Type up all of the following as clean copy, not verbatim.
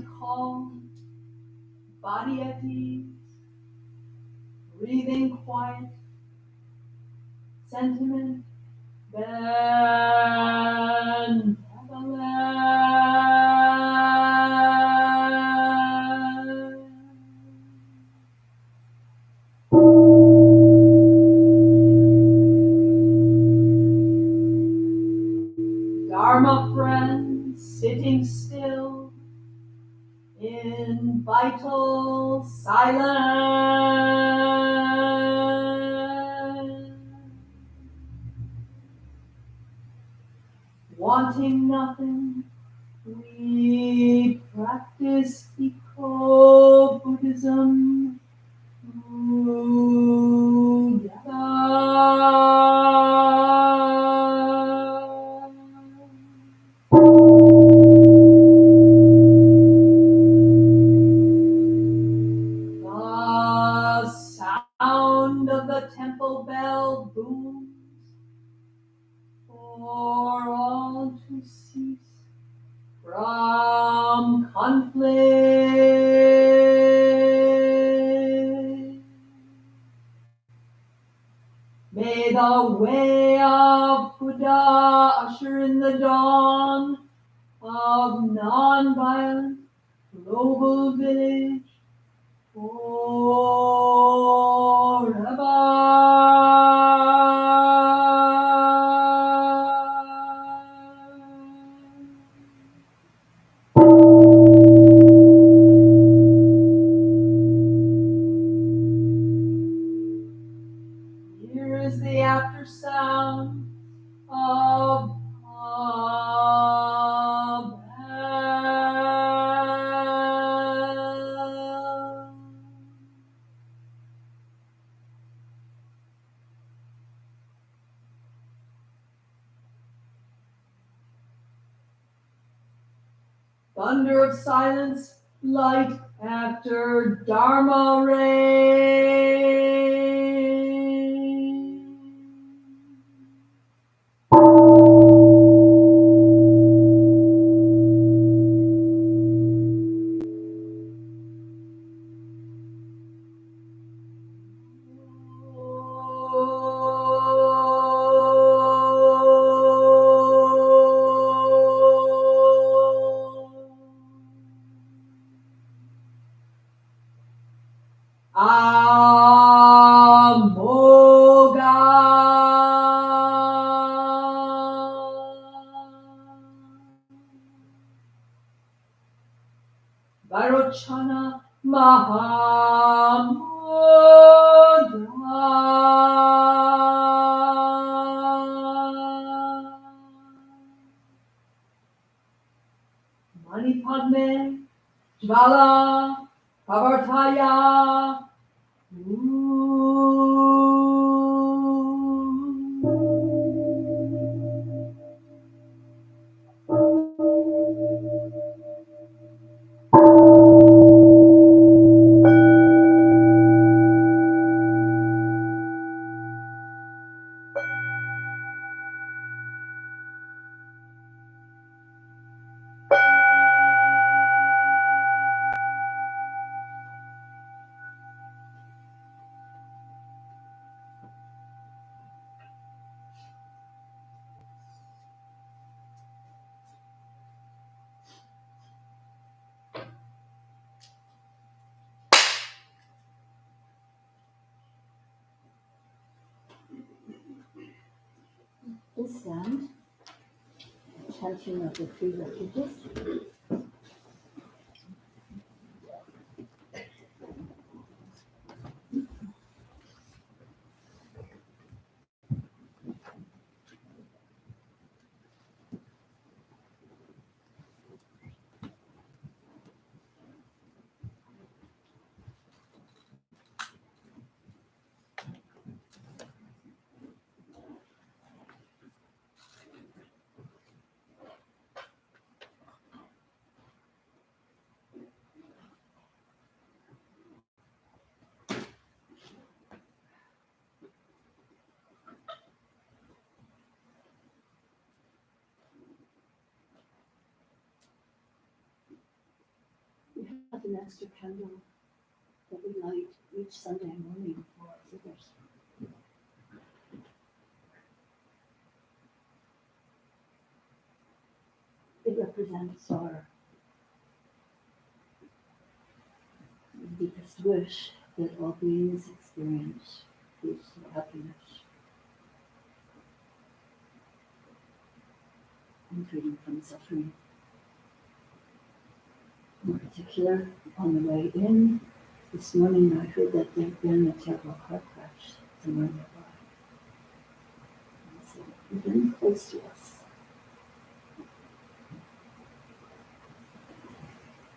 mind calm, body at ease, breathing quiet, sentiment benevolent. Dharma friends sitting still in vital silence, wanting nothing. We practice eco-Buddhism The sound of the temple bell booms for all to cease from conflict. May the way of Buddha usher in the dawn of non-violent global village Here is the after sound of a bell. Thunder of silence, light after Dharma rain. Amoga. Vairochana Mahamoga. Mani Padme Jvala Pavartaya. This end, chanting of the three refuges. an extra candle that we light each Sunday morning for others. It represents our deepest wish that all beings experience peace and happiness and freedom from suffering. In particular, on the way in, this morning I heard that there had been a terrible car crash somewhere nearby. And so even close to us.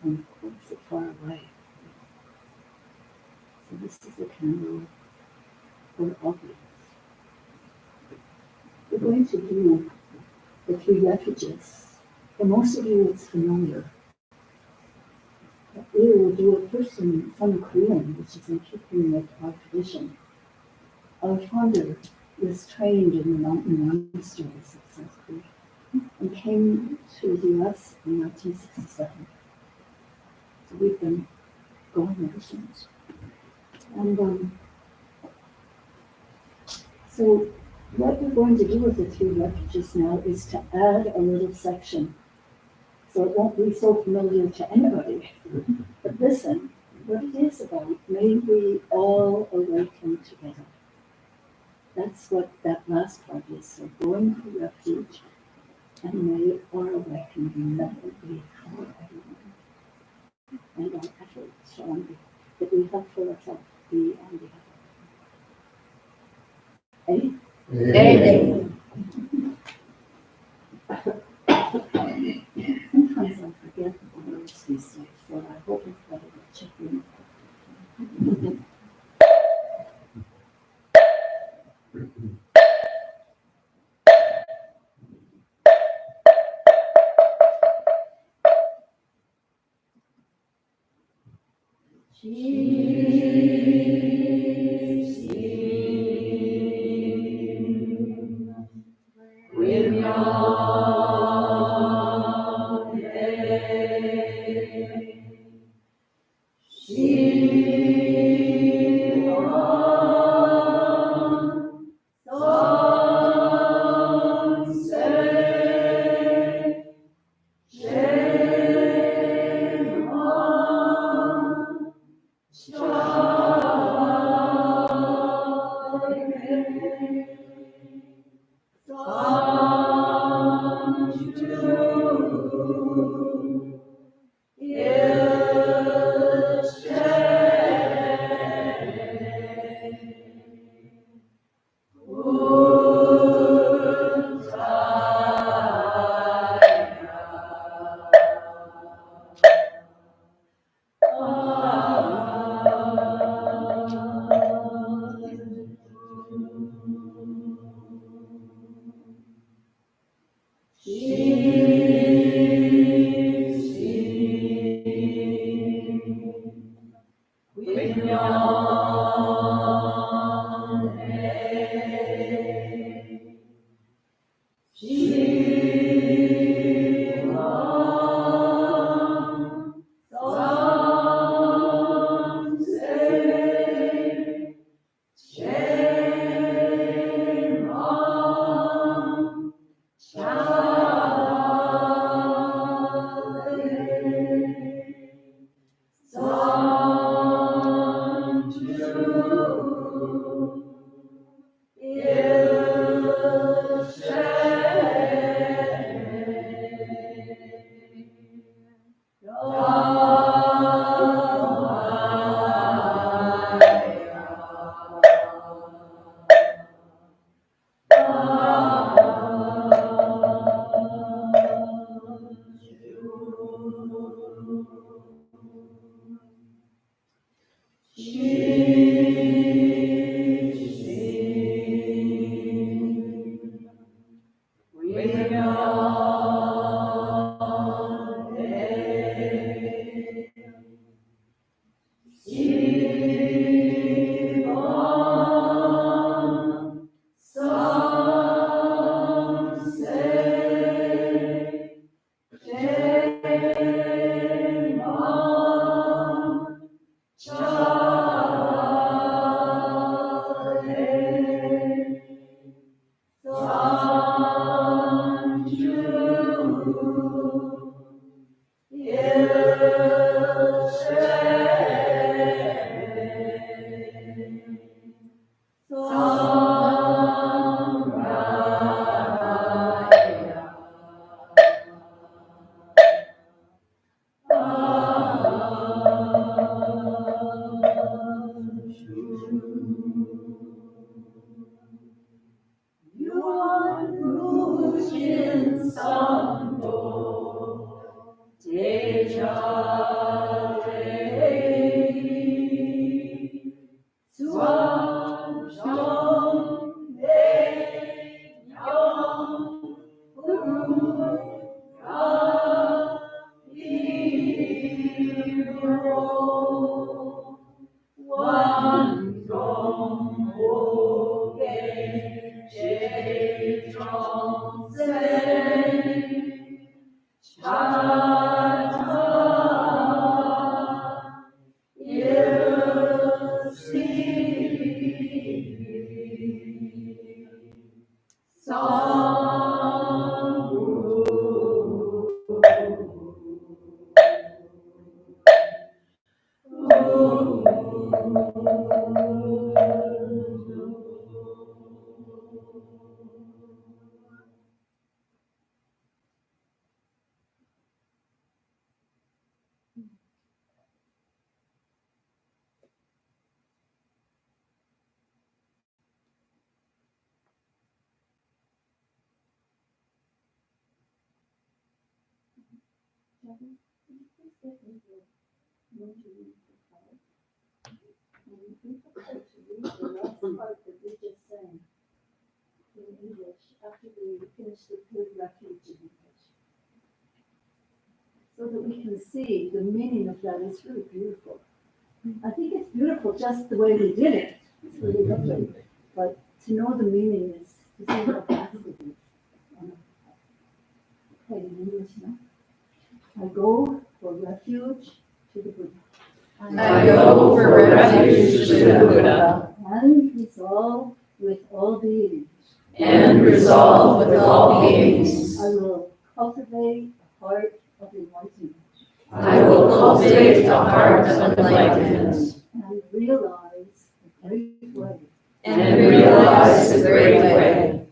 And of course, so far away. So this is a candle for all beings. We're going to do the 3 refuges. For most of you, it's familiar. But we will do it first in Feng Korean, which is in keeping with our tradition. Our father was trained in the mountain monasteries of South Korea and came to the US in 1967. So we've been going ever since. And so what we're going to do with the 3 refuges now is to add a little section. So it won't be so familiar to anybody. But listen, what it is about, may we all awaken together. That's what that last part is. So going for refuge, and may our awakening never be for everyone. And our efforts shall be that we have for ourselves be on behalf of everyone. Amen. Sometimes I forget the words these days, so I hope everybody will check in. Can you please get me the one to read the part? And we forgot to read the last part that we just sang in English after we finished the third refuge in English. So that we can see the meaning of that. It's really beautiful. I think it's beautiful just the way we did it. It's really lovely. But to know the meaning is to see how fast it is. Okay, in English now. I go for refuge to the Buddha. I go for refuge to the Buddha, And resolve with all beings. and resolve with all beings. I will cultivate a heart of enlightenment. I will cultivate a heart of enlightenment, And realize the great way. and realize the great way.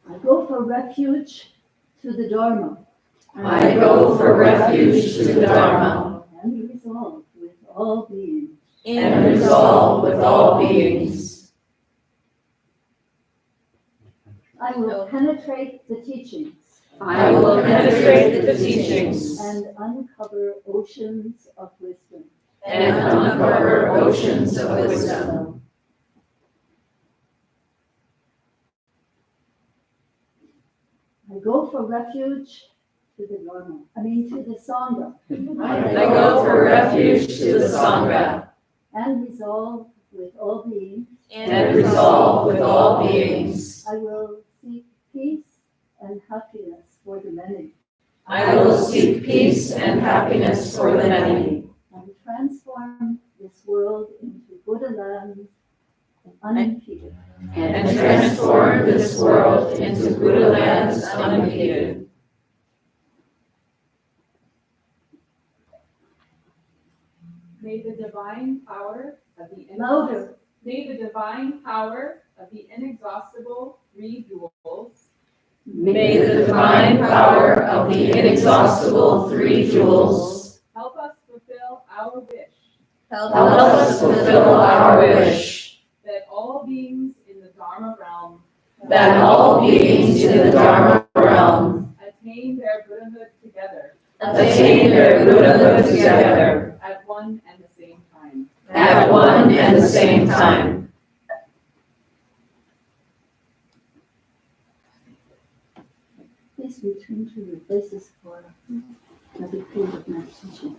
I go for refuge to the Dharma. I go for refuge to the Dharma, And resolve with all beings. and resolve with all beings. I will penetrate the teachings. I will penetrate the teachings, And uncover oceans of wisdom. and uncover oceans of wisdom. I go for refuge to the Dharma. To the Sangha. I go for refuge to the Sangha, And resolve with all beings. and resolve with all beings. I will seek peace and happiness for the many. I will seek peace and happiness for the many, And transform this world into Buddha land unimpeded. and transform this world into Buddha lands unimpeded. May the divine power of the Louder. May the divine power of the inexhaustible three jewels May the divine power of the inexhaustible three jewels help us fulfill our wish help us fulfill our wish that all beings in the Dharma realm that all beings in the Dharma realm attain their Buddhahood together attain their Buddhahood together at one and the same time. at one and the same time. Please return to your places for a period of meditation.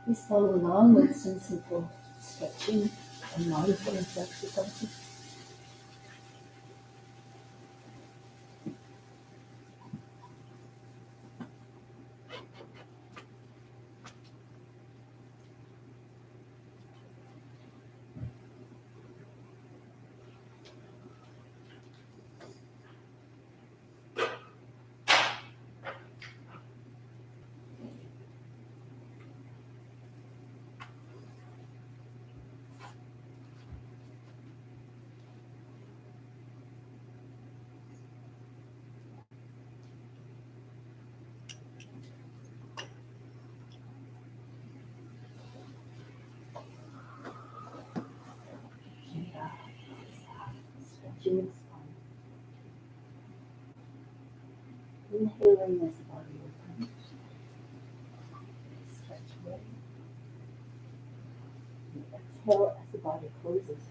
Please follow along with some simple stretching and mindfulness exercises. Stretching the spine. Inhaling as the body opens. Stretch away. And exhale as the body closes.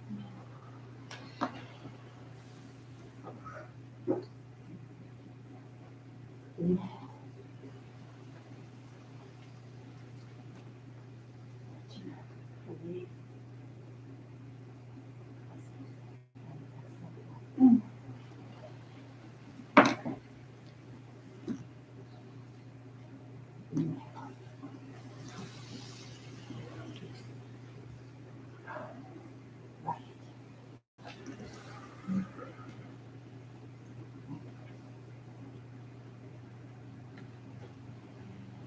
Inhale. Stretching out. Release. And exhale. Inhale. Right.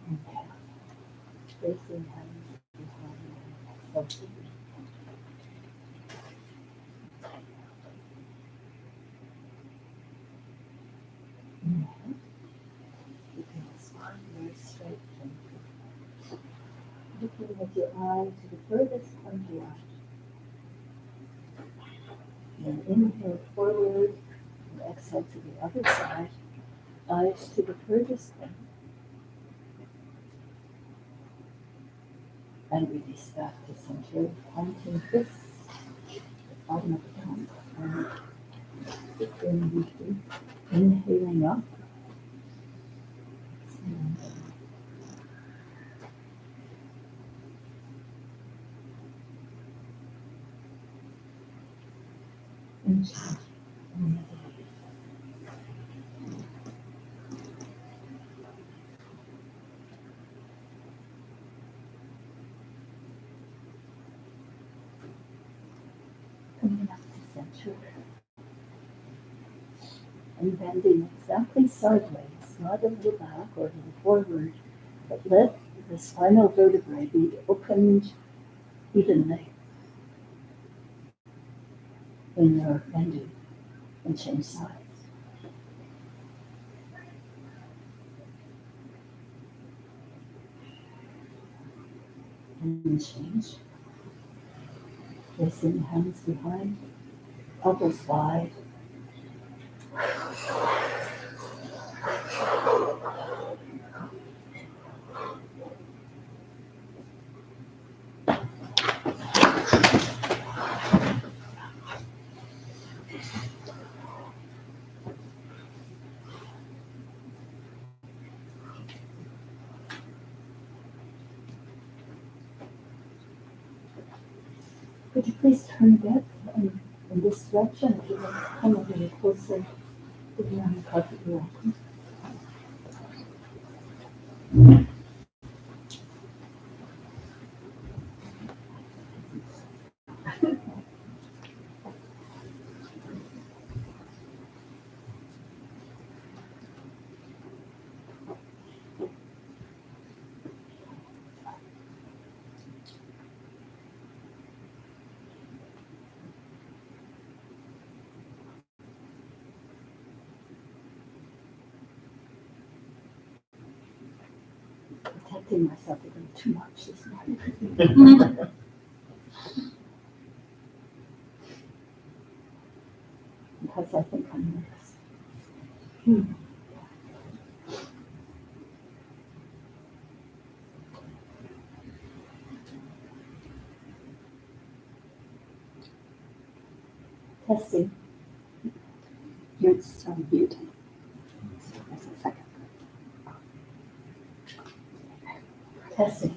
Inhale. Placing hands behind you. Exhale. Inhale. Keeping the spine very straight and looking with your eye to the furthest point you want. Then inhale forward and exhale to the other side. Eyes to the furthest point. And release back to center, pointing fists, the bottom of the tongue. And keeping deeply. Inhaling up. Exhaling down. And change. Coming up to center. And bending exactly sideways, not a little back or a little forward, but let the spinal vertebrae be opened evenly when you're bending, and change sides. And change. Placing hands behind, elbows wide. Could you please turn a bit in this direction? If you want to come a little closer to the on the carpet, you're welcome. Protecting myself a little too much this morning. Because I think I'm nervous. Testing. You're so mute. Just a second. Testing.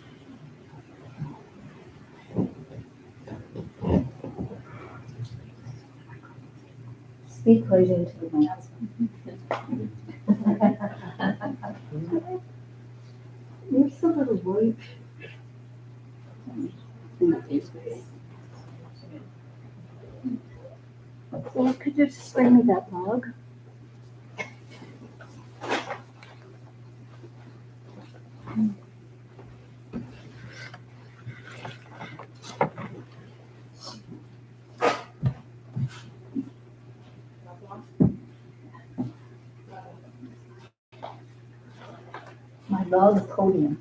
speak right into the microphone. You're so little white. So could you just bring me that log? My log podium.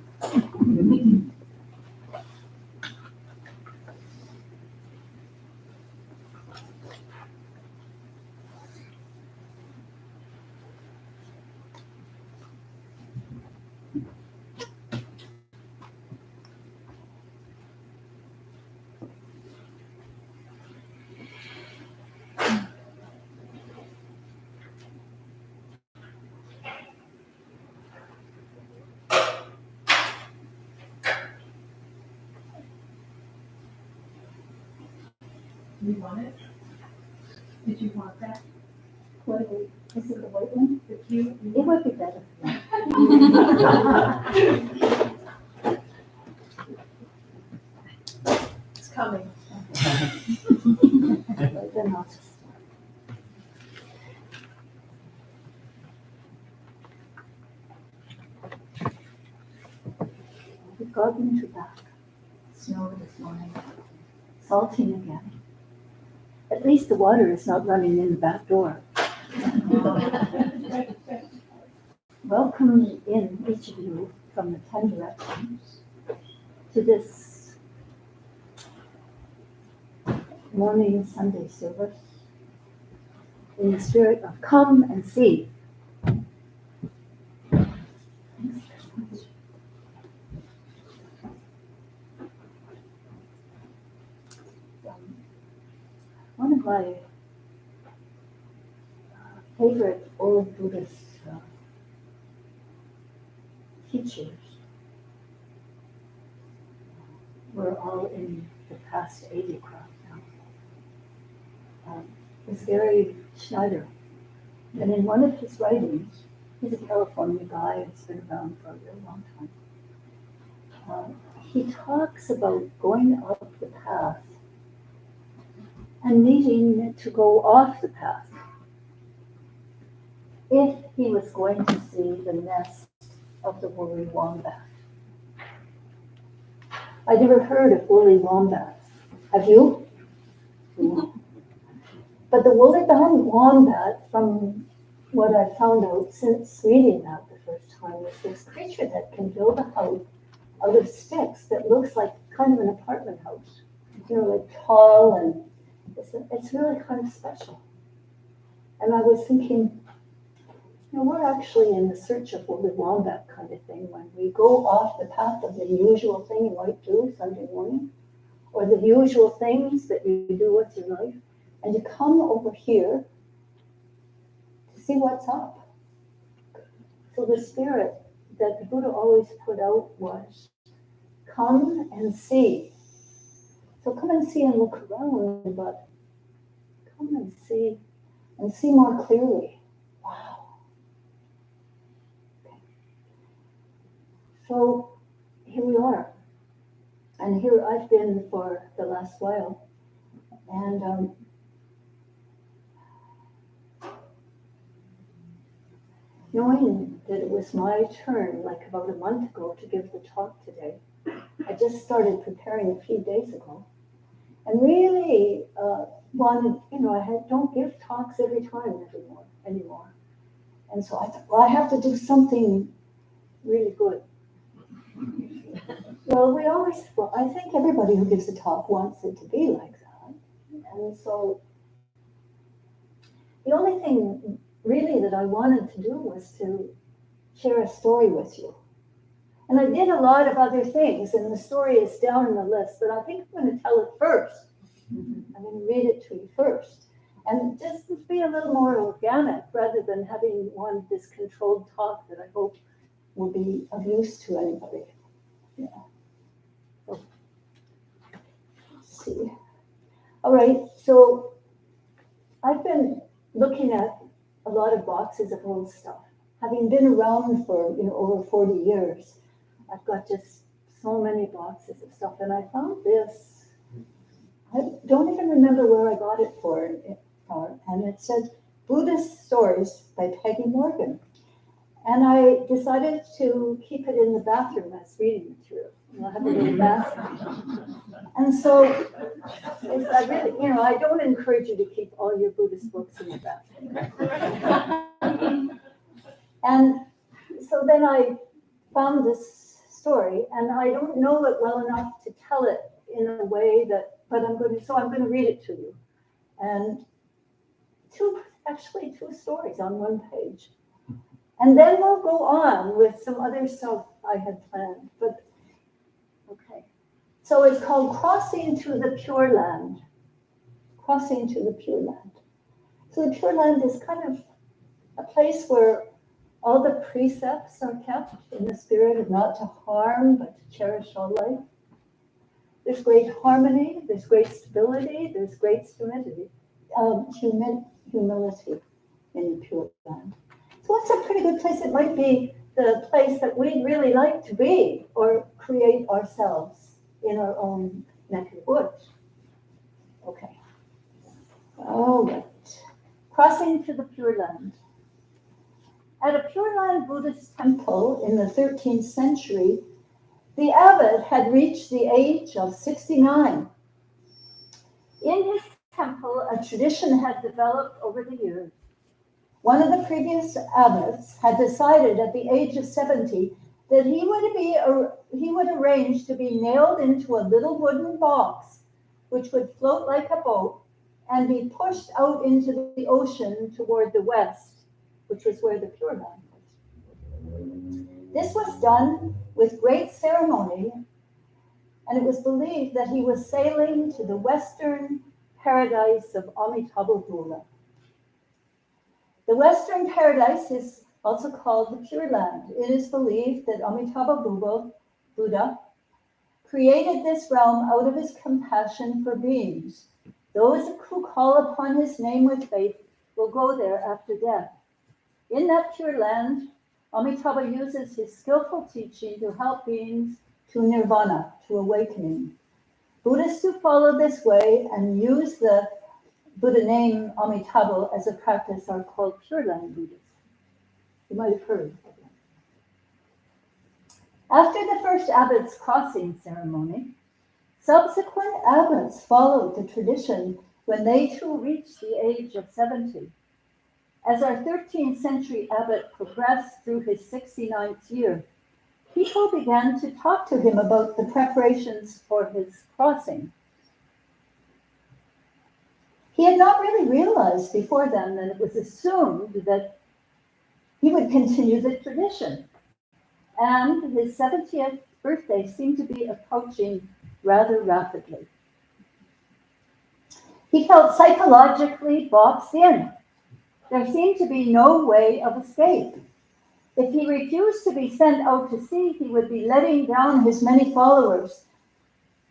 You want it? Did you want that? What is it, the white one? The cute? It would be better. It's coming. Right, then I'll just. We've gotten into that snow this morning, salting again. At least the water is not running in the back door. Welcome in, each of you, from the 10 directions to this morning Sunday service in the spirit of come and see. One of my favorite old Buddhist teachers were all in the past 80 crowd now. Was Gary Schneider. And in one of his writings, he's a California guy who's been around for a really long time. He talks about going up the path and needing to go off the path if he was going to see the nest of the woolly wombat. I never heard of woolly wombats. Have you? But the woolly wombat, from what I found out since reading that the first time, is this creature that can build a house out of sticks that looks like kind of an apartment house. You know, like tall, and it's really kind of special. And I was thinking, you know, we're actually in the search of woolly wombat kind of thing when we go off the path of the usual thing you might do Sunday morning, or the usual things that you do with your life, and you come over here to see what's up. So the spirit that the Buddha always put out was, come and see. So come and see and look around, but come and see more clearly. Wow. Okay. So here we are. And here I've been for the last while. And knowing that it was my turn, like about a month ago, to give the talk today, I just started preparing a few days ago. And really wanted, you know, don't give talks every time anymore. And so I thought, well, I have to do something really good. Well, I think everybody who gives a talk wants it to be like that. And so the only thing really that I wanted to do was to share a story with you. And I did a lot of other things, and the story is down in the list, but I think I'm going to tell it first. I'm going to read it to you first. And just to be a little more organic rather than having this controlled talk that I hope will be of use to anybody. Yeah. So, let's see. All right, so I've been looking at a lot of boxes of old stuff. Having been around for, over 40 years, I've got just so many boxes of stuff. And I found this. I don't even remember where I got it for, and it said Buddhist Stories by Peggy Morgan. And I decided to keep it in the bathroom as reading material. I have a little bathroom. And so I really, I don't encourage you to keep all your Buddhist books in your bathroom. And so then I found this story, and I don't know it well enough to tell it in a way but I'm going to read it to you. And two stories on one page. And then we'll go on with some other stuff I had planned. But okay. So it's called Crossing to the Pure Land. Crossing to the Pure Land. So the Pure Land is kind of a place where all the precepts are kept in the spirit of not to harm, but to cherish all life. There's great harmony, there's great stability, there's great humility in the Pure Land. So what's a pretty good place? It might be the place that we'd really like to be or create ourselves in our own neck of the woods. Okay. All right. Crossing to the Pure Land. At a Pure Land Buddhist temple in the 13th century, the abbot had reached the age of 69. In his temple, a tradition had developed over the years. One of the previous abbots had decided at the age of 70 that he would arrange to be nailed into a little wooden box, which would float like a boat and be pushed out into the ocean toward the west, which was where the Pure Land was. This was done with great ceremony, and it was believed that he was sailing to the western paradise of Amitabha Buddha. The western paradise is also called the Pure Land. It is believed that Amitabha Buddha created this realm out of his compassion for beings. Those who call upon his name with faith will go there after death. In that Pure Land, Amitabha uses his skillful teaching to help beings to nirvana, to awakening. Buddhists who follow this way and use the Buddha name Amitabha as a practice are called Pure Land Buddhists. You might have heard of them. After the first abbot's crossing ceremony, subsequent abbots followed the tradition when they too reached the age of 70. As our 13th century abbot progressed through his 69th year, people began to talk to him about the preparations for his crossing. He had not really realized before then that it was assumed that he would continue the tradition. And his 70th birthday seemed to be approaching rather rapidly. He felt psychologically boxed in. There seemed to be no way of escape. If he refused to be sent out to sea, he would be letting down his many followers.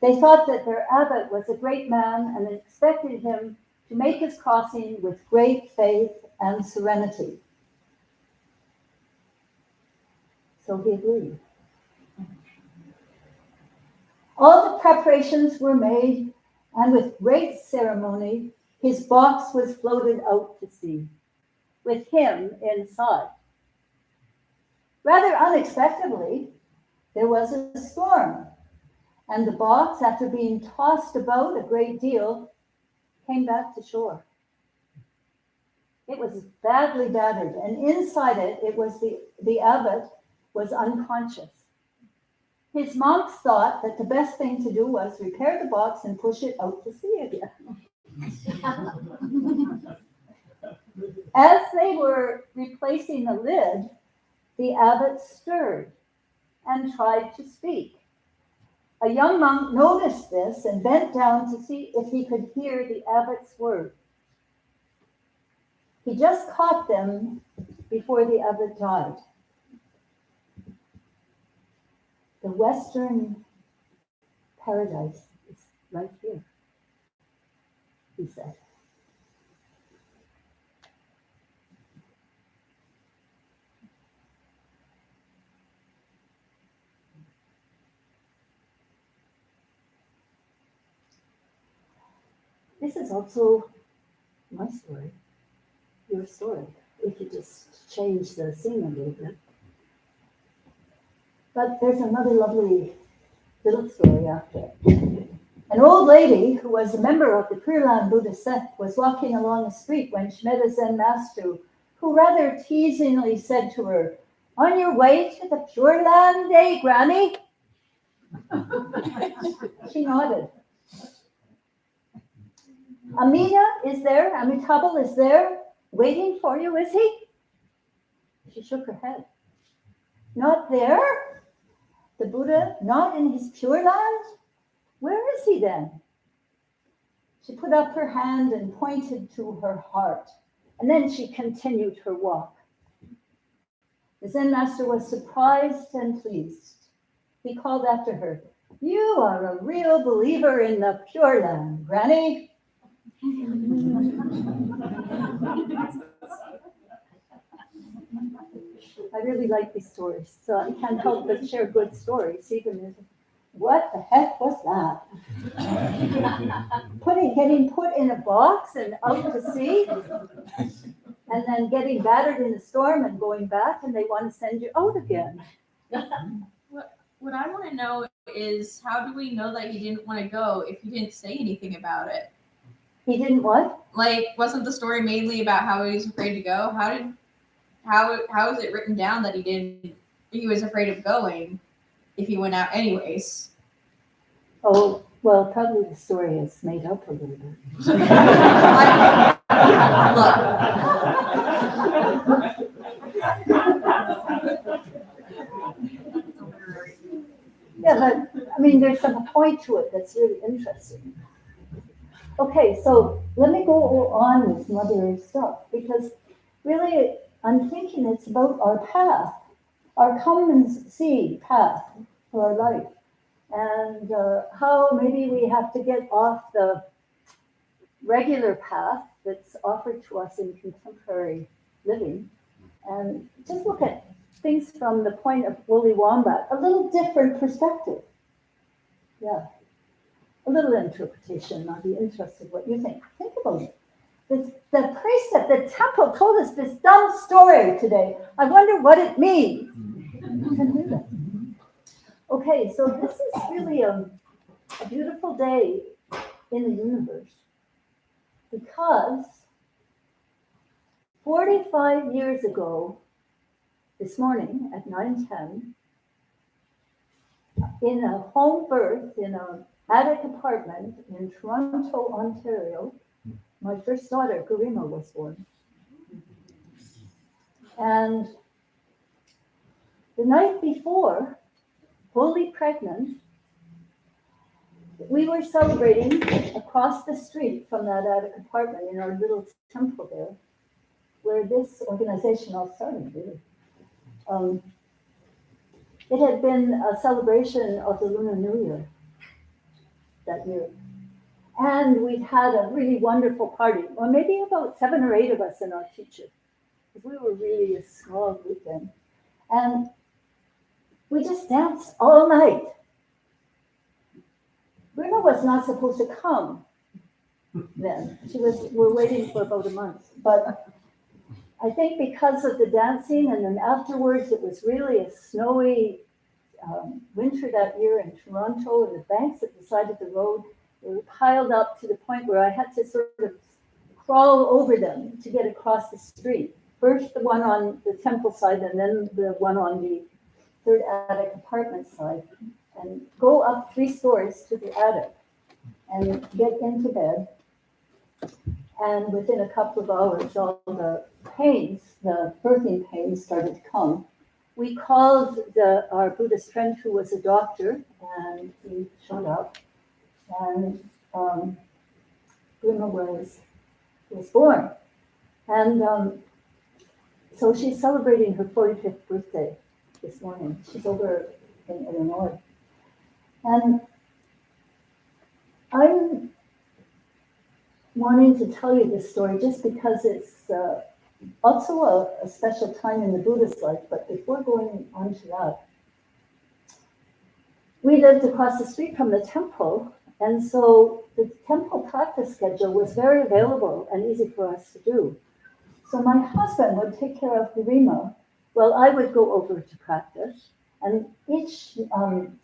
They thought that their abbot was a great man and expected him to make his crossing with great faith and serenity. So he agreed. All the preparations were made, and with great ceremony, his box was floated out to sea, with him inside. Rather unexpectedly, there was a storm, and the box, after being tossed about a great deal, came back to shore. It was badly battered, and inside it was the abbot was unconscious. His monks thought that the best thing to do was repair the box and push it out to sea again. As they were replacing the lid, the abbot stirred and tried to speak. A young monk noticed this and bent down to see if he could hear the abbot's words. He just caught them before the abbot died. The western paradise is right here, he said. this is also my story, your story, if you just change the scene a little bit. But there's another lovely little story after it. An old lady who was a member of the Pure Land Buddhist sect was walking along the street when she met a Zen master who rather teasingly said to her, "On your way to the Pure Land, eh, Granny?" She nodded. Amitabha is there, waiting for you, is he? She shook her head. Not there? The Buddha not in his Pure Land? Where is he then? She put up her hand and pointed to her heart, and then she continued her walk. The Zen master was surprised and pleased. He called after her, "You are a real believer in the Pure Land, Granny." I really like these stories, so I can't help but share good stories, even if, what the heck was that? Getting put in a box and out to sea, and then getting battered in a storm and going back, and they want to send you out again. What I want to know is, how do we know that he didn't want to go if he didn't say anything about it? He didn't what? Like, wasn't the story mainly about how he was afraid to go? How is it written down that he was afraid of going if he went out anyways? Oh, well, probably the story is made up a little bit. Yeah, but I mean, there's some point to it that's really interesting. Okay, so let me go on with some other stuff, because really I'm thinking it's about our path, our come and see path for our life, and how maybe we have to get off the regular path that's offered to us in contemporary living, and just look at things from the point of Woolly Wombat, a little different perspective. Yeah, a little interpretation. I'd be interested what you think. Think about it. The priest at the temple told us this dumb story today. I wonder what it means. You can do that. Okay, so this is really a beautiful day in the universe, because 45 years ago, this morning at 9:10, in a home birth in an attic apartment in Toronto, Ontario, my first daughter, Garima, was born. And the night before, fully pregnant, we were celebrating across the street from that attic apartment in our little temple there, where this organization all started, really. It had been a celebration of the Lunar New Year that year. And we'd had a really wonderful party. Well, maybe about 7 or 8 of us in our teacher, because we were really a small group then. And we just danced all night. Bruno was not supposed to come then. We're waiting for about a month. But I think because of the dancing, and then afterwards it was really a snowy winter that year in Toronto, and the banks at the side of the road were piled up to the point where I had to sort of crawl over them to get across the street. First the one on the temple side, and then the one on the third attic apartment side, and go up 3 stories to the attic and get into bed. And within a couple of hours, all the pains, the birthing pains, started to come. We called our Buddhist friend who was a doctor, and he showed up, and Bruno was born. And so she's celebrating her 45th birthday this morning. She's over in Illinois. And I'm wanting to tell you this story just because it's also a special time in the Buddhist life. But before going on to that, we lived across the street from the temple, And so the temple practice schedule was very available and easy for us to do. So my husband would take care of Garima while I would go over to practice. And each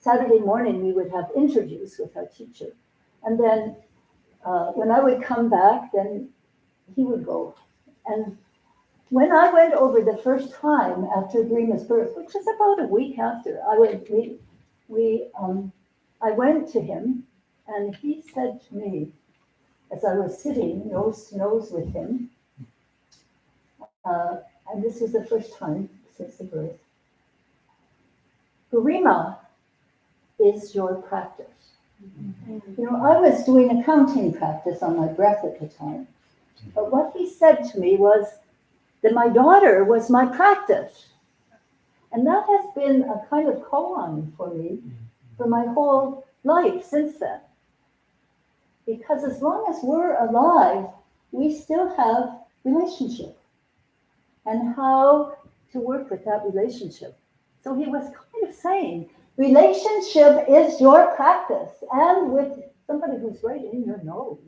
Saturday morning, we would have interviews with our teacher. And then when I would come back, then he would go. And when I went over the first time after Garima's birth, which was about a week after, I went to him, and he said to me, as I was sitting nose to nose with him, and this was the first time since the birth, Garima is your practice. You know, I was doing accounting practice on my breath at the time, but what he said to me was that my daughter was my practice. And that has been a kind of koan for me for my whole life since then. Because as long as we're alive, we still have relationship and how to work with that relationship. So he was kind of saying, relationship is your practice, and with somebody who's right in your nose.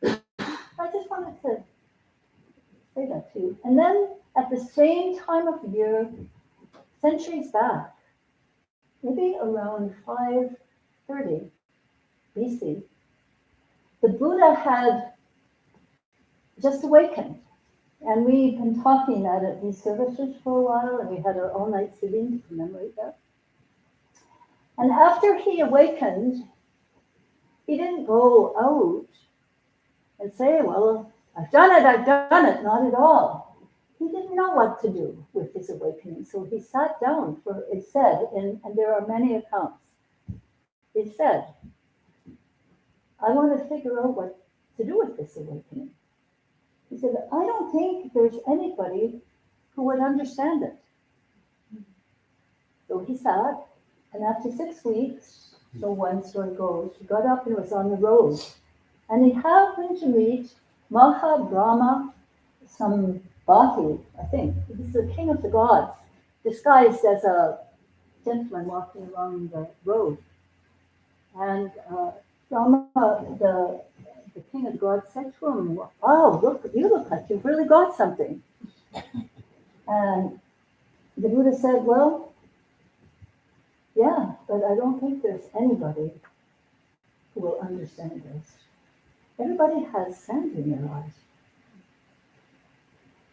I just wanted to say that too. And then at the same time of year, centuries back, maybe around 530 BC, the Buddha had just awakened. And we've been talking at these services for a while, and we had our all-night sitting to commemorate that. And after he awakened, he didn't go out and say, well, I've done it, not at all. He didn't know what to do with his awakening, so he sat down for, it said, and there are many accounts, it said, I want to figure out what to do with this awakening. He said, I don't think there's anybody who would understand it. So he sat, and after 6 weeks, so one story goes, he got up and was on the road. And he happened to meet Maha Brahma Sambhati, I think. He's the king of the gods, disguised as a gentleman walking along the road. And Brahma, the king of the gods, said to him, oh, look, you look like you've really got something. And the Buddha said, well, yeah, but I don't think there's anybody who will understand this. Everybody has sand in their eyes.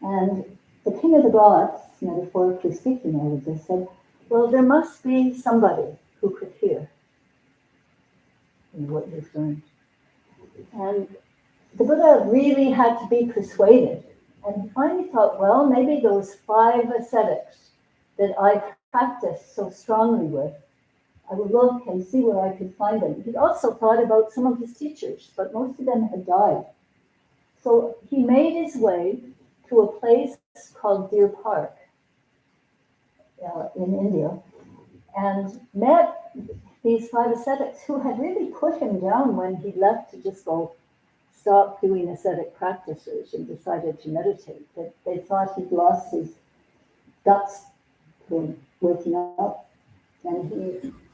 And the king of the gods, metaphorically speaking, I would just say, well, there must be somebody who could hear what you've learned. And the Buddha really had to be persuaded. And he finally thought, well, maybe those 5 ascetics that I practiced so strongly with, I would look and see where I could find them. He also thought about some of his teachers, but most of them had died. So he made his way to a place called Deer Park in India and met these 5 ascetics who had really put him down when he left to just go stop doing ascetic practices and decided to meditate. That they thought he'd lost his guts to waking up. And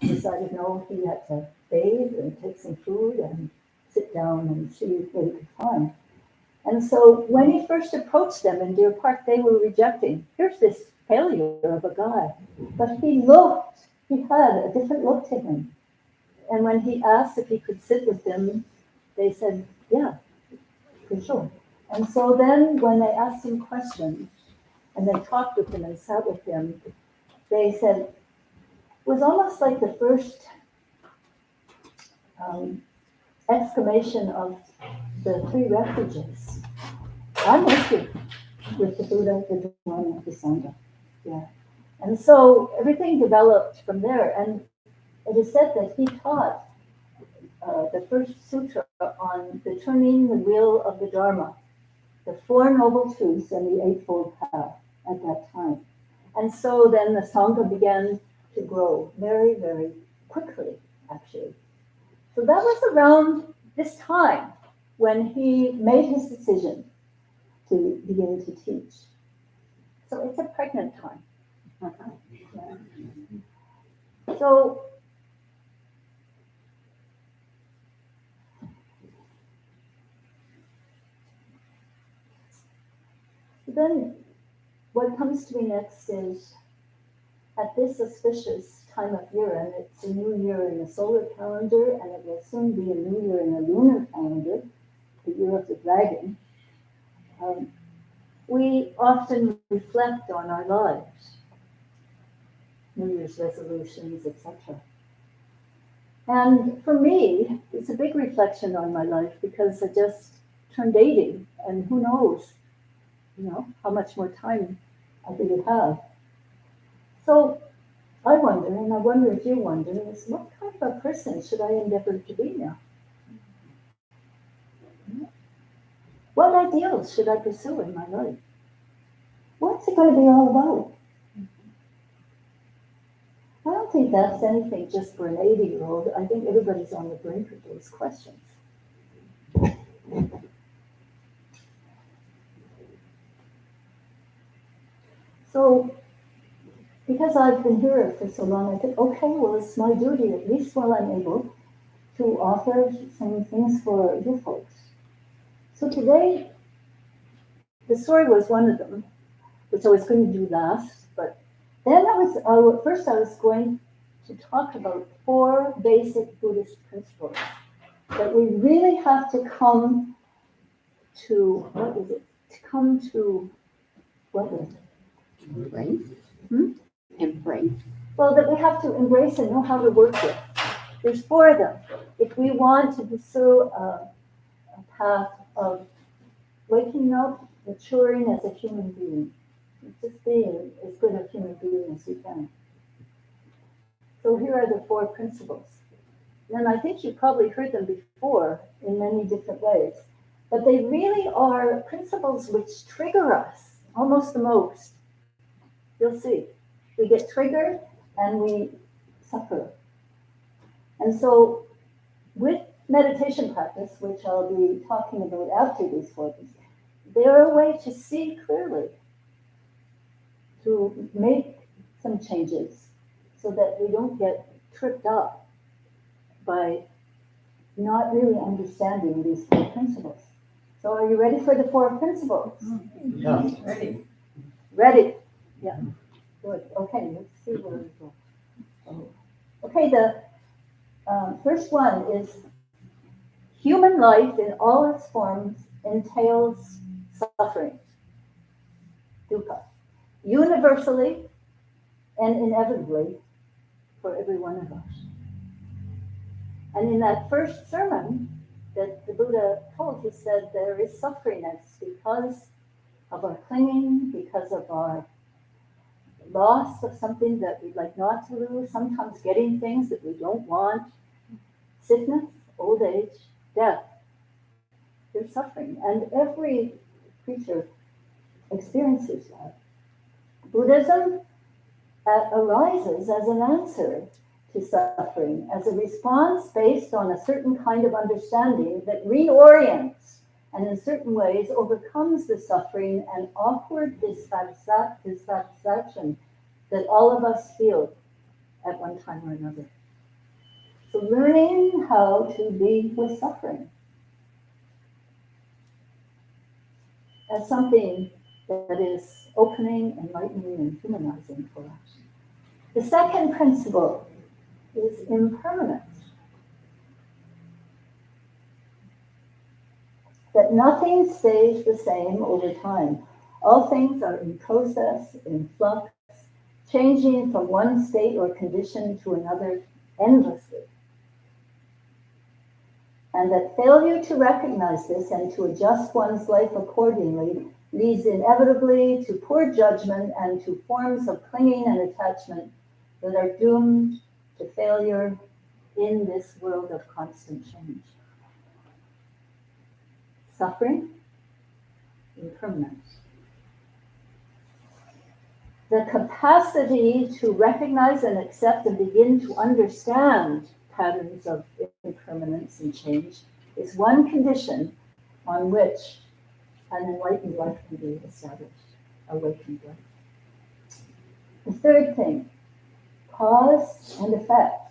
he decided, no, he had to bathe and take some food and sit down and see what he could find. And so when he first approached them in Deer Park, they were rejecting. Here's this failure of a guy. But he had a different look to him. And when he asked if he could sit with them, they said, yeah, for sure. And so then when they asked him questions and they talked with him and sat with him, they said, it was almost like the first exclamation of the 3 refuges. I'm with you, with the Buddha, the Dharma, the Sangha. Yeah. And so everything developed from there. And it is said that he taught the first sutra on the turning the wheel of the Dharma, the 4 noble truths and the Eightfold Path at that time. And so then the Sangha began to grow very, very quickly, actually. So that was around this time when he made his decision to begin to teach. So it's a pregnant time. Yeah. So then what comes to me next is, at this auspicious time of year, and it's a new year in the solar calendar, and it will soon be a new year in the lunar calendar, the year of the dragon, we often reflect on our lives, New Year's resolutions, etc. And for me, it's a big reflection on my life because I just turned 80, and who knows, how much more time I really have. So I wonder, and I wonder if you wonder, is what kind of a person should I endeavor to be now? What ideals should I pursue in my life? What's it going to be all about? I don't think that's anything just for an 80-year-old. I think everybody's on the brink of those questions. So, because I've been here for so long, I think, okay, well, it's my duty, at least while I'm able, to offer some things for you folks. So today, the story was one of them, which I was going to do last, but then first I was going to talk about 4 basic Buddhist principles that we really have to come to, Embrace. Hmm? Embrace. Well, that we have to embrace and know how to work with. There's 4 of them. If we want to pursue a path of waking up, maturing as a human being, just being as good a human being as you can. So here are the 4 principles. And I think you've probably heard them before in many different ways, but they really are principles which trigger us almost the most. You'll see. We get triggered and we suffer. And so with meditation practice, which I'll be talking about after these 4 things, they're a way to see clearly, to make some changes so that we don't get tripped up by not really understanding these 4 principles. So are you ready for the 4 principles? Yeah. Ready? Ready? Yeah. Good. Okay, let's see where we go. Okay, the first one is human life in all its forms entails suffering, dukkha, universally and inevitably for every one of us. And in that first sermon that the Buddha told, he said there is suffering that's because of our clinging, because of our loss of something that we'd like not to lose, sometimes getting things that we don't want, sickness, old age, death. There's suffering, and every creature experiences that. Buddhism arises as an answer to suffering, as a response based on a certain kind of understanding that reorients and in certain ways overcomes the suffering and awkward dissatisfaction that all of us feel at one time or another. So learning how to be with suffering as something that is opening, enlightening, and humanizing for us. The second principle is impermanence. That nothing stays the same over time. All things are in process, in flux, changing from one state or condition to another endlessly. And that failure to recognize this and to adjust one's life accordingly leads inevitably to poor judgment and to forms of clinging and attachment that are doomed to failure in this world of constant change. Suffering, impermanence. The capacity to recognize and accept and begin to understand patterns of impermanence and change is one condition on which an enlightened life can be established, awakened life. The third thing, cause and effect.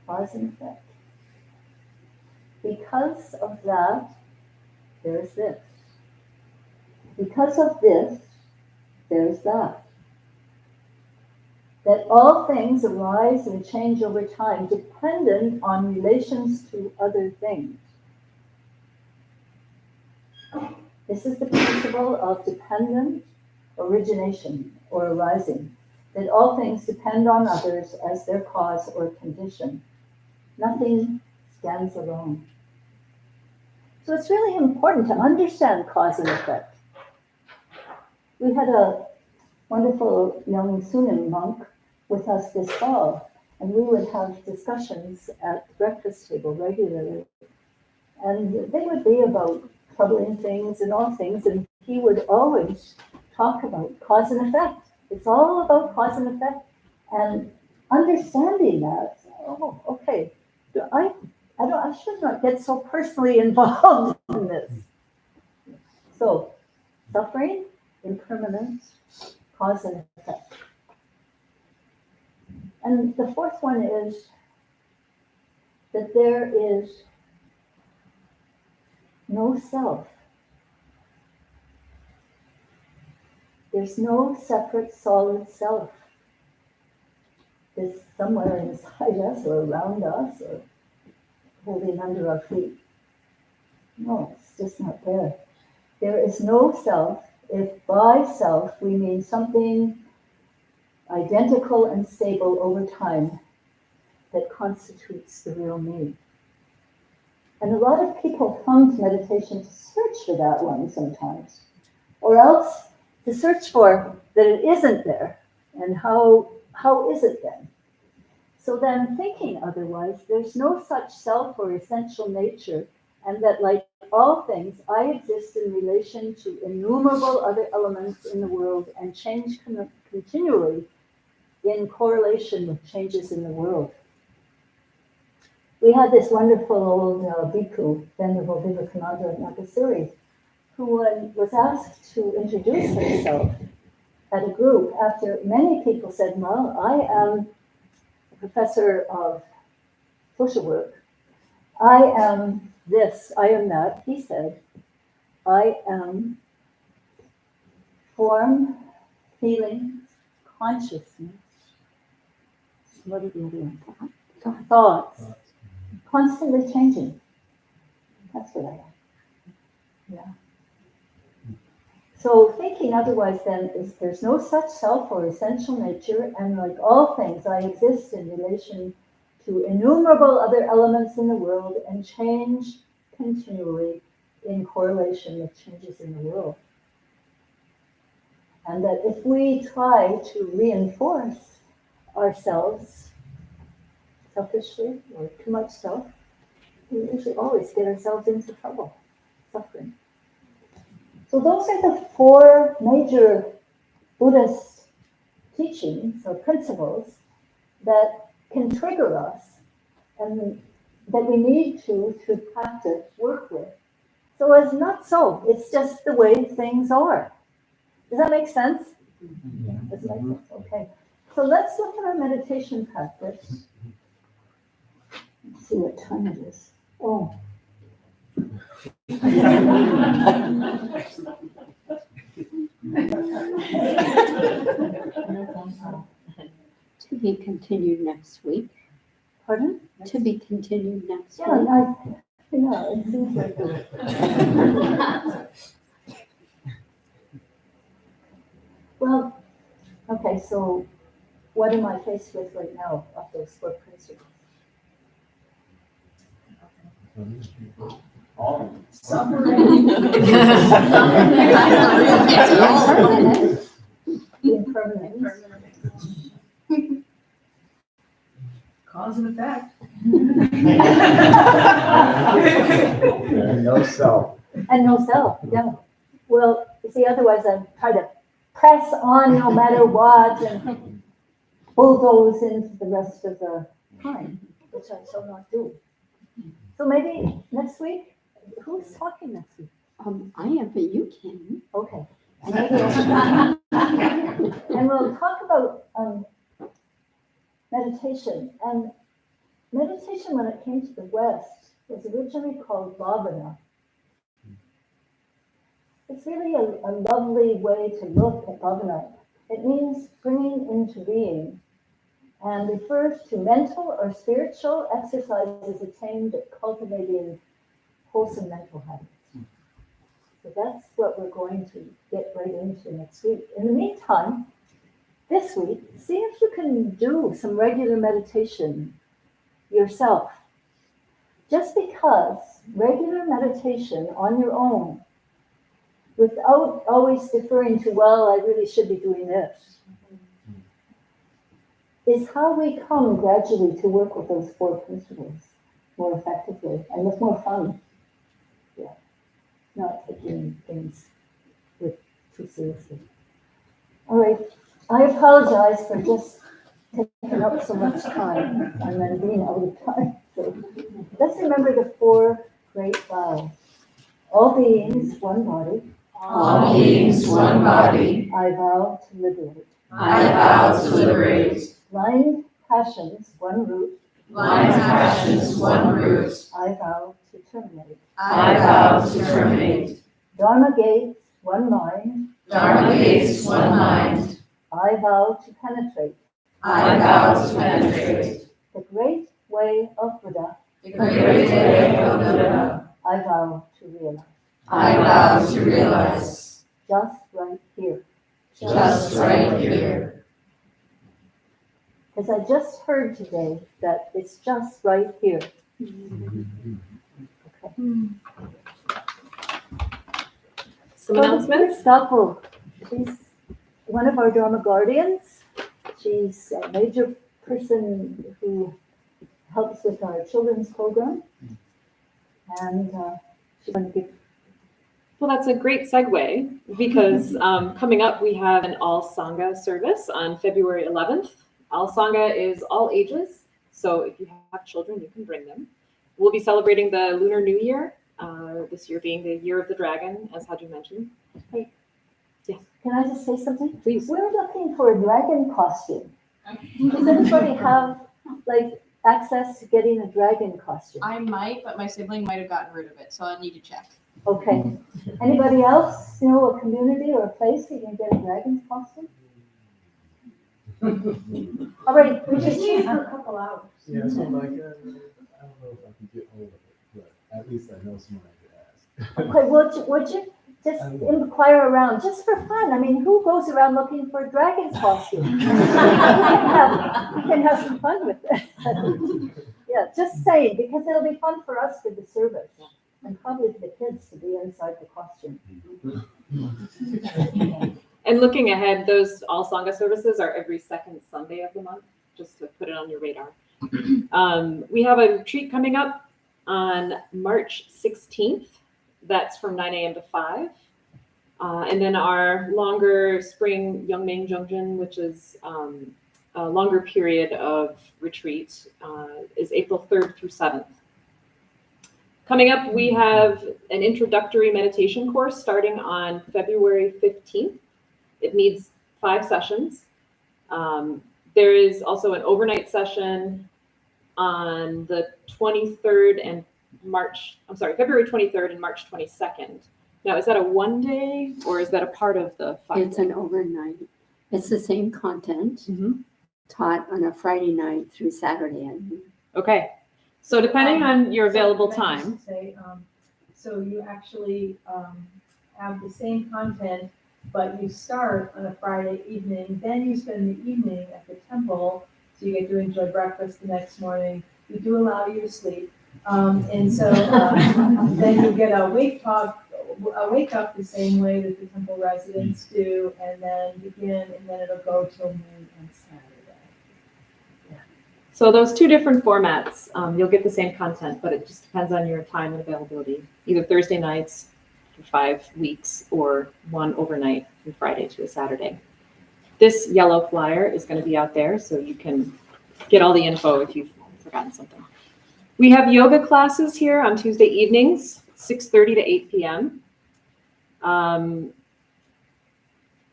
Cause and effect. Because of that, there's this. because of this, there's that. That all things arise and change over time, dependent on relations to other things. This is the principle of dependent origination or arising, that all things depend on others as their cause or condition. Nothing stands alone. So it's really important to understand cause and effect. We had a wonderful young Sunim monk with us this fall, and we would have discussions at the breakfast table regularly. And they would be about troubling things and all things, and he would always talk about cause and effect. It's all about cause and effect. And understanding that, oh, okay, I should not get so personally involved in this. So, suffering, impermanence, cause and effect. And the fourth one is that there is no self. There's no separate solid self. It's somewhere inside us or around us or holding under our feet. No, it's just not there. There is no self if by self we mean something identical and stable over time that constitutes the real me. And a lot of people come to meditation to search for that one sometimes, or else to search for that it isn't there, and how is it then? So then thinking otherwise, there's no such self or essential nature, and that like all things, I exist in relation to innumerable other elements in the world and change continually in correlation with changes in the world. We had this wonderful old bhikkhu, Venerable Vivekananda Nagasuri, who was asked to introduce himself at a group after many people said, well, I am a professor of social work. I am this, I am that. He said, I am form, feeling, consciousness. What are the other ones? Thoughts. Constantly changing. That's what I am. Yeah. So thinking otherwise then is there's no such self or essential nature, and like all things, I exist in relation to innumerable other elements in the world and change continually in correlation with changes in the world. And that if we try to reinforce ourselves selfishly or too much self, we usually always get ourselves into trouble, suffering. So those are the four major Buddhist teachings or principles that can trigger us and that we need to, through practice, work with. So as not so, it's just the way things are. Does that make sense? Does it make sense? Okay. So let's look at our meditation practice. Let's see what time it is. Oh. To be continued next week. Pardon? To be continued next week. Yeah, it seems like it. Well, okay, so what am I faced with right now of those four principles? Suffering. The impermanence. Cause and effect. And no self. And no self, yeah. Well, you see, otherwise I try to press on no matter what and bulldoze into the rest of the time, which I shall not do. So maybe next week, who's talking next week? I am, but you can. Okay. And we'll talk about meditation. And meditation, when it came to the West, was originally called bhavana. It's really a lovely way to look at Bhavana. It means bringing into being and refers to mental or spiritual exercises attained at cultivating wholesome mental habits. So that's what we're going to get right into next week. In the meantime, this week, see if you can do some regular meditation yourself. Just because regular meditation on your own, without always deferring to, well, I really should be doing this, is how we come gradually to work with those four principles more effectively and with more fun. Yeah, not taking things too seriously. All right, I apologize for just taking up so much time and then being out of time. So let's remember the four great vows. All beings, one body. All beings, one body. I vow to liberate. I vow to liberate. Blind passions, one root. Blind passions, one root. I vow to terminate. I vow to terminate. Dharma gates, one mind. Dharma gates, one mind. I vow to penetrate. I vow to penetrate. The great way of Buddha. The great way of Buddha. I vow to realize. I vow to realize. Just right here. Just right here. Because I just heard today that it's just right here. Okay. Some announcements? Staple, she's one of our Dharma guardians. She's a major person who helps with our children's program. And she's going to give. Well, that's a great segue because coming up we have an All Sangha service on February 11th. All Sangha is all ages, so if you have children, you can bring them. We'll be celebrating the Lunar New Year, this year being the Year of the Dragon, as Haju mentioned. Can I just say something? Please. We're looking for a dragon costume. Does anybody have like access to getting a dragon costume? I might, but my sibling might have gotten rid of it, so I'll need to check. Okay. Anybody else know a community or a place that you can get a dragon's costume? All right, we just need for a couple hours. Yeah, so like, I don't know if I can get hold of it, but at least I know somebody to ask. Okay, would you just inquire around, just for fun? I mean, who goes around looking for a dragon's costume? we can have some fun with it. Yeah, just saying, because it'll be fun for us for the service. And probably for the kids to be inside the costume. And looking ahead, those All Sangha services are every second Sunday of the month, just to put it on your radar. We have a retreat coming up on March 16th. That's from 9 a.m. to 5. And then our longer spring Yeongming Jeongjin, which is a longer period of retreat, is April 3rd through 7th. Coming up, we have an introductory meditation course starting on February 15th. It needs 5 sessions. There is also an overnight session on the 23rd and February 23rd and March 22nd. Now, is that a one day or is that a part of the 5 It's an overnight. It's the same content Mhm. taught on a Friday night through Saturday. I mean. Okay. So depending on your available Can I just time. say, so you actually have the same content, but you start on a Friday evening, then you spend the evening at the temple, so you get to enjoy breakfast the next morning. We do allow you to sleep, and so then you get a wake up the same way that the temple residents do, and then begin, and then it'll go till noon on Saturday. So those 2 different formats, you'll get the same content, but it just depends on your time and availability. Either Thursday nights for 5 weeks or one overnight from Friday to a Saturday. This yellow flyer is going to be out there, so you can get all the info if you've forgotten something. We have yoga classes here on Tuesday evenings, 6:30 to 8 p.m.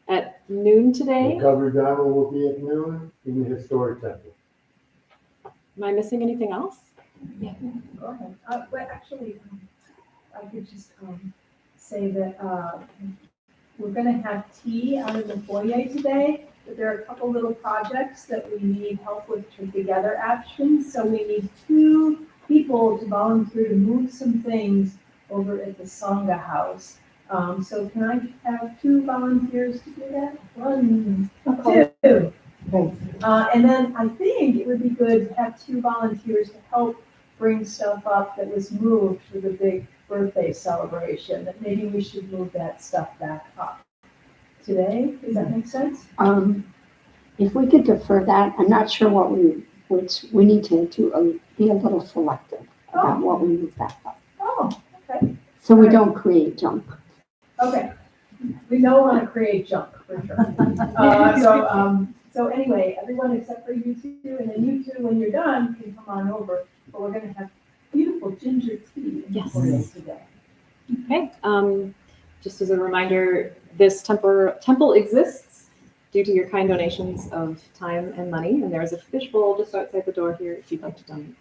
At noon today. Recovery Dharma will be at noon in the historic temple. Am I missing anything else? Go ahead. But actually, I could just say that, we're gonna have tea out in the foyer today, but there are a couple little projects that we need help with together actions, so we need 2 people to volunteer to move some things over at the Sangha House. So can I have 2 volunteers to do that? 1, 2. And then I think it would be good to have 2 volunteers to help bring stuff up that was moved for the big birthday celebration, that maybe we should move that stuff back up today. Does that make sense? If we could defer that, I'm not sure which we need to do, be a little selective about what we move back up. Oh, okay, So we don't create junk. okay. We don't want to create junk, for sure. So anyway, everyone except for you 2, and then you 2, when you're done, can come on over. But we're gonna have beautiful ginger tea in the Yes. foyer today. Okay, just as a reminder, this temple exists due to your kind donations of time and money, and there is a fishbowl just outside the door here if you'd like to donate.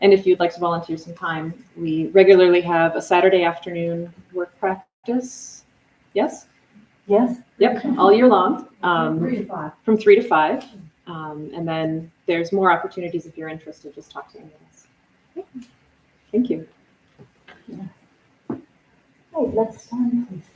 And if you'd like to volunteer some time, we regularly have a Saturday afternoon work practice. Yes? Yes. Yep, all year long, 3 to 5. from 3 to 5. And then there's more opportunities if you're interested, just talk to any of us. Okay. Thank you. Hey, let's stand, please.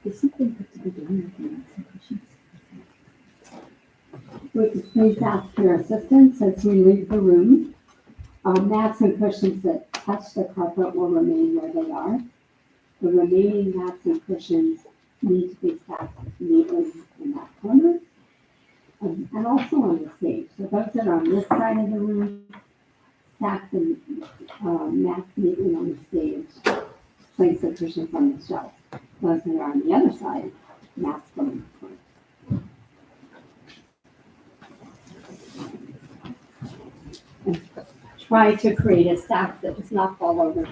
There's something good to be doing with the questions. Would you please ask your assistants as we leave the room? Mats and cushions that touch the carpet will remain where they are. The remaining mats and cushions need to be stacked neatly in that corner. And also on the stage. So those that are on this side of the room, stack the mats neatly on the stage. Place the cushions on the shelf. Those that are on the other side, mats go in the corner. And try to create a stack that does not fall over.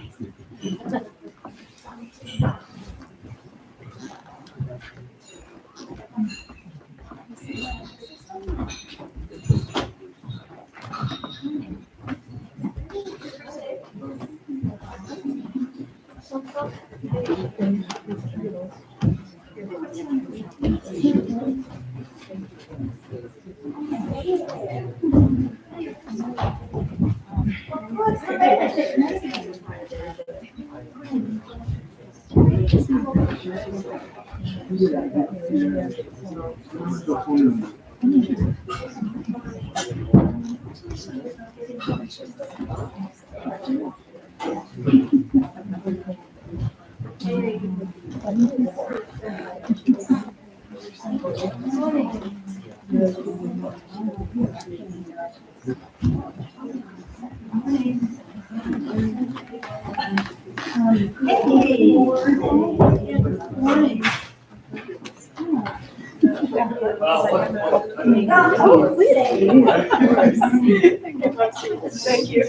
Thank you.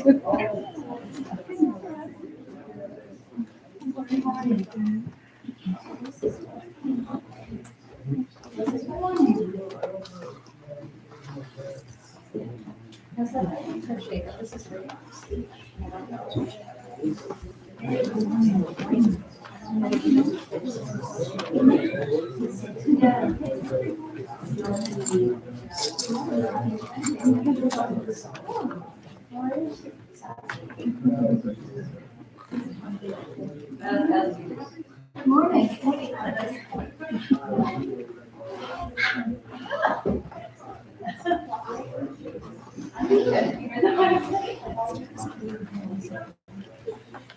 Good morning.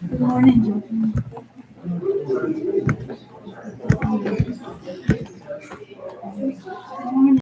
Good morning, Joe.